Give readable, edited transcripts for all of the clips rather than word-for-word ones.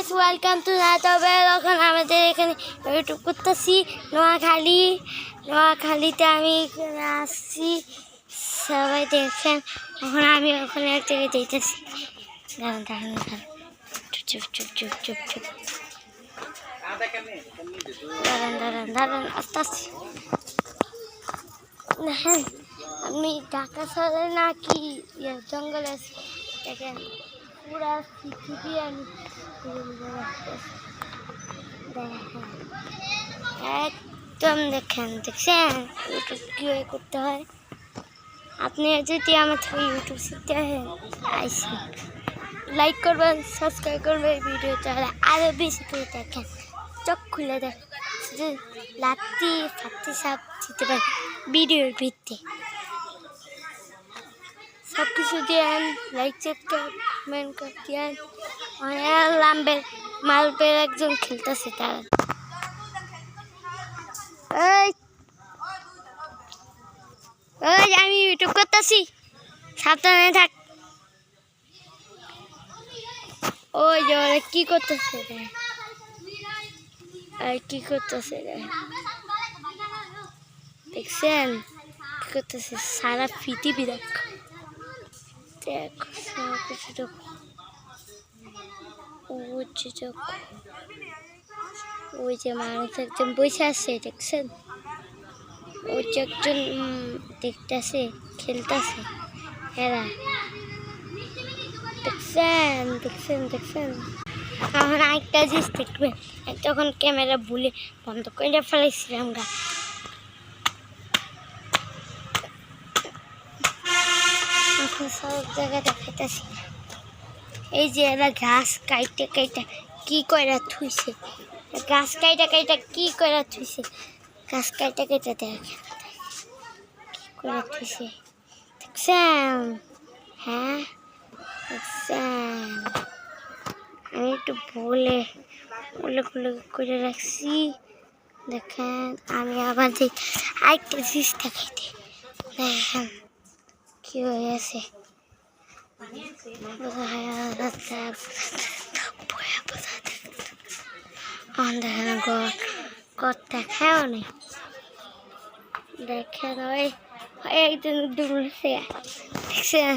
Guys, welcome to তবে এখন আমাদের এখানে ইউটিউব করতেছি নোয়াখালীতে আমি এখানে আসছি, সবাই দেখছেন। এখন আমি ওখানে এক জায়গায় যেতেছি। দাঁড়ান চুপ চুপ চুপ চুপ চুপ দাঁড়ান আস্তে আস্তে। হ্যাঁ, আমি ঢাকা শহরে নাকি জঙ্গলে আছি। দেখেন পুরা পৃথিবী আমি একদম দেখছেন ইউটিউব কীভাবে করতে হয়। আপনি যদি আমার থেকে ইউটিউব শিখতে আইসি, লাইক করবেন, সাবস্ক্রাইব করবেন, ভিডিও তাহলে আরও বেশি করে দেখেন, চোখ খুলে দেখেন, শুধু লাত্তি ফাত্তি সব দিতে পারেন ভিডিওর ভিত্তি। সব কিছু দিয়েন, লাইক কমেন্ট করে দিয়েন। লাম্বের মালবের একজন খেলতেছে তারা। আমি ইউটিউব করতেছি, সাবধানে থাক। ওই যে ওরা কি করতেছে দেখছেন কি করতেছে? সারা পৃথিবী দেখো ওই যে মানুষ একজন বসে আছে দেখছেন, ওই যে একজন দেখতেছে খেলতেছে এরা, দেখছেন। এখন আরেকটা জিনিস দেখবেন, তখন ক্যামেরা ভুলে বন্ধ করে ফেলাইছিলাম গা। এখন সব জায়গায় দেখাইতেছি। এই যে এরা ঘাস কাইটা কি করে থুইছে, গাছ কাইটা কি করে থুইছে, গাছ কাইটা দেখেন কি করে থুইছে, দেখছেন? হ্যাঁ দেখছেন, আমি একটু বলে করে রাখছি। দেখেন আমি আবার যে আরেকটা জিনিস দেখাইতে, দেখেন কি হয়ে আছে। দেখেন গড় দেখাও নেই, দেখেন ওই একজন দৌড়ছে দেখছেন।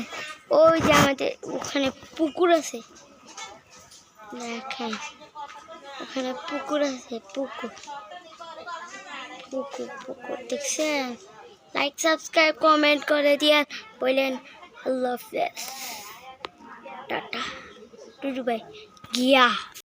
ওই যে আমাদের ওখানে পুকুর আছে, দেখেন ওখানে পুকুর আছে, পুকুর দেখছেন। লাইক সাবস্ক্রাইব কমেন্ট করে দিয়ে বললেন আল্লাহ হাফেজ, টাটা, টুটু ভাই গিয়া।